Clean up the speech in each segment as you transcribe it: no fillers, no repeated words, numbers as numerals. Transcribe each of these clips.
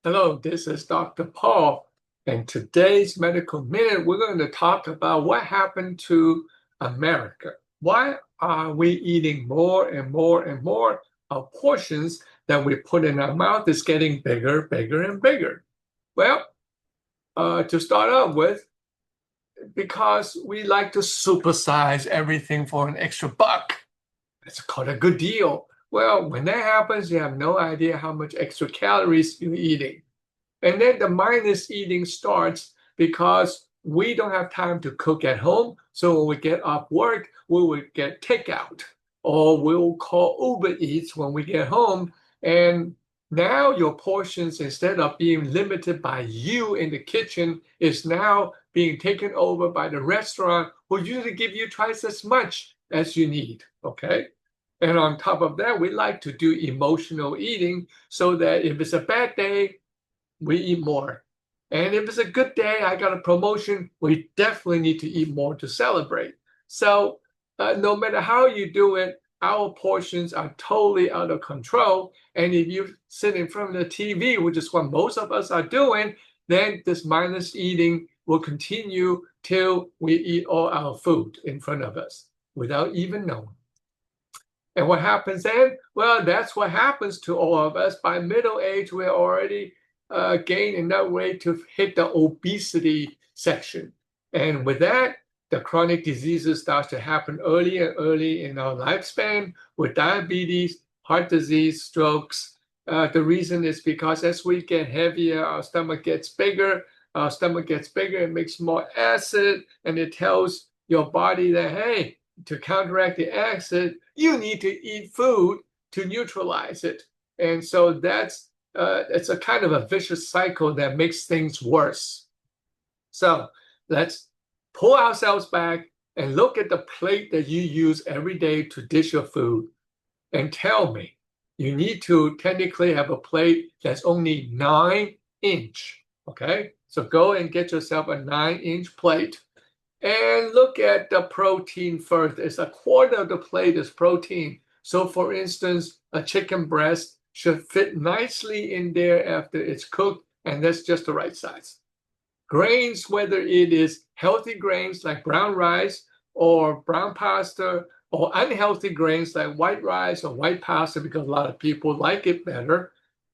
Hello, this is Dr. Paul, and today's Medical Minute, we're going to talk about what happened to America. Why are we eating more and more and more of portions that we put in our mouth is getting bigger, bigger, and bigger? Well, to start off with, because we like to supersize everything for an extra buck. It's called a good deal. Well, when that happens, you have no idea how much extra calories you're eating. And then the mindless eating starts because we don't have time to cook at home. So when we get off work, we will get takeout or we'll call Uber Eats when we get home. And now your portions, instead of being limited by you in the kitchen, is now being taken over by the restaurant who usually give you twice as much as you need. Okay. And on top of that, we like to do emotional eating so that if it's a bad day, we eat more. And if it's a good day, I got a promotion, we definitely need to eat more to celebrate. So no matter how you do it, our portions are totally out of control. And if you sit in front of the TV, which is what most of us are doing, then this mindless eating will continue till we eat all our food in front of us without even knowing. And what happens then? Well, that's what happens to all of us. By middle age, we're already gained enough weight to hit the obesity section. And with that, the chronic diseases start to happen early and early in our lifespan with diabetes, heart disease, strokes. The reason is because as we get heavier, our stomach gets bigger. Our stomach gets bigger, it makes more acid, and it tells your body that, hey, to counteract the acid, you need to eat food to neutralize it. And so it's a kind of a vicious cycle that makes things worse. So let's pull ourselves back and look at the plate that you use every day to dish your food and tell me, you need to technically have a plate that's only 9-inch. Okay, so go and get yourself a 9-inch plate. And look at the protein first. It's a quarter of the plate is protein. So for instance, a chicken breast should fit nicely in there after it's cooked, and that's just the right size. Grains, whether it is healthy grains like brown rice or brown pasta, or unhealthy grains like white rice or white pasta, because a lot of people like it better,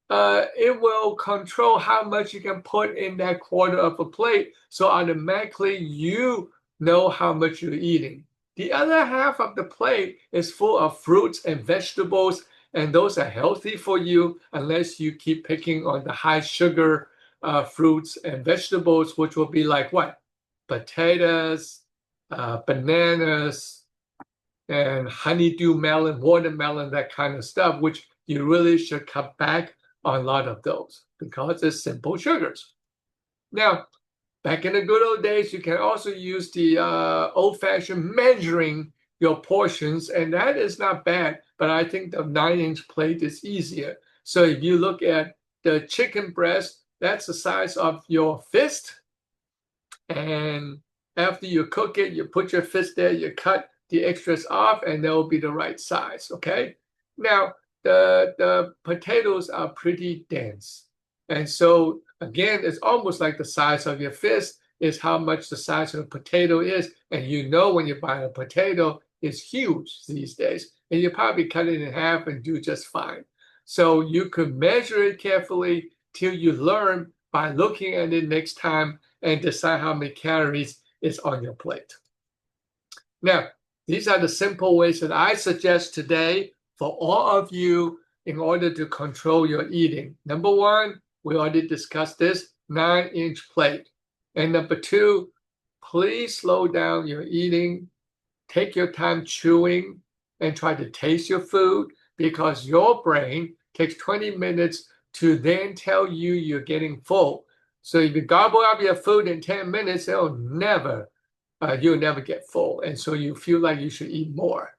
it will control how much you can put in that quarter of a plate. So automatically you know how much you're eating. The other half of the plate is full of fruits and vegetables, and those are healthy for you unless you keep picking on the high sugar fruits and vegetables, which will be like what? Potatoes, bananas, and honeydew melon, watermelon, that kind of stuff, which you really should cut back on a lot of those because it's simple sugars. Now, back in the good old days, you can also use the old-fashioned measuring your portions, and that is not bad, but I think the 9-inch plate is easier. So if you look at the chicken breast, that's the size of your fist, and after you cook it, you put your fist there, you cut the extras off, and they'll be the right size, okay? Now, the potatoes are pretty dense. And so, again, it's almost like the size of your fist is how much the size of a potato is. And you know when you buy a potato, it's huge these days. And you probably cut it in half and do just fine. So you could measure it carefully till you learn by looking at it next time and decide how many calories is on your plate. Now, these are the simple ways that I suggest today for all of you in order to control your eating. Number one, we already discussed this, 9-inch plate. And number two, please slow down your eating. Take your time chewing and try to taste your food because your brain takes 20 minutes to then tell you you're getting full. So if you gobble up your food in 10 minutes, you'll never get full. And so you feel like you should eat more.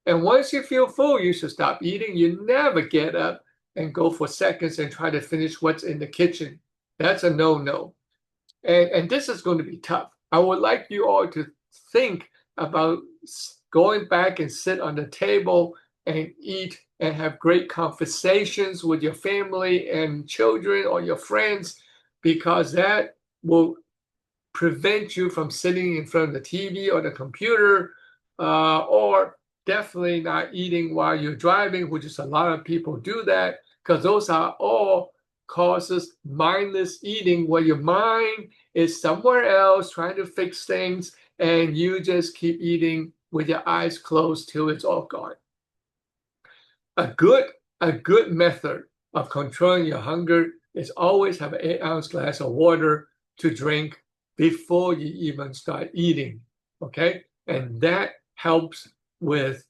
And once you feel full, you should stop eating. You never get up and go for seconds and try to finish what's in the kitchen. That's a no-no. And this is going to be tough. I would like you all to think about going back and sit on the table and eat and have great conversations with your family and children or your friends, because that will prevent you from sitting in front of the TV or the computer, or definitely not eating while you're driving, which is a lot of people do that, because those are all causes mindless eating, where your mind is somewhere else trying to fix things, and you just keep eating with your eyes closed till it's all gone. A good method of controlling your hunger is always have an 8-ounce glass of water to drink before you even start eating, okay? And that helps with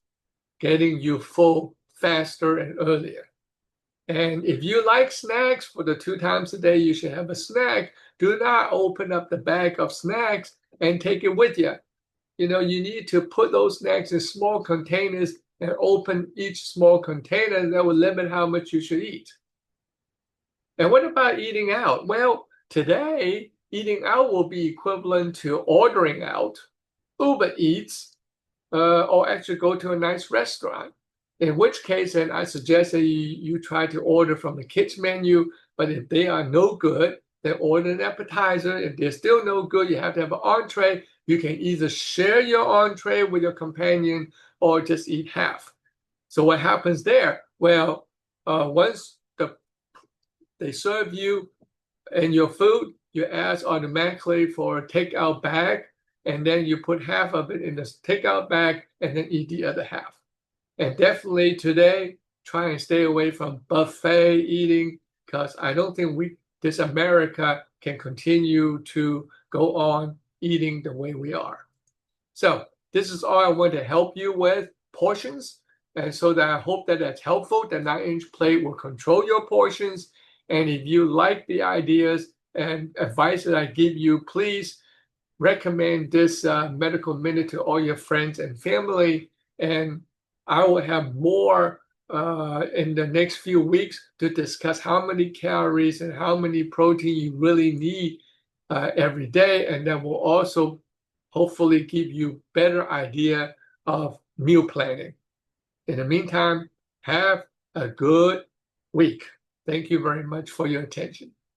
getting you full faster and earlier. And if you like snacks, for the 2 times a day you should have a snack, do not open up the bag of snacks and take it with you. You know, you need to put those snacks in small containers and open each small container, and that will limit how much you should eat. And what about eating out? Well, today, eating out will be equivalent to ordering out, Uber Eats, or actually go to a nice restaurant. In which case, then I suggest that you try to order from the kids menu, but if they are no good, then order an appetizer. If they're still no good, you have to have an entree. You can either share your entree with your companion or just eat half. So what happens there? Well, once they serve you and your food, you ask automatically for a takeout bag, and then you put half of it in the takeout bag and then eat the other half. And definitely today, try and stay away from buffet eating, because I don't think this America can continue to go on eating the way we are. So this is all I want to help you with, portions. And so that I hope that that's helpful. The 9-inch plate will control your portions. And if you like the ideas and advice that I give you, please recommend this Medical Minute to all your friends and family. And I will have more in the next few weeks to discuss how many calories and how many protein you really need every day. And that will also hopefully give you better idea of meal planning. In the meantime, have a good week. Thank you very much for your attention.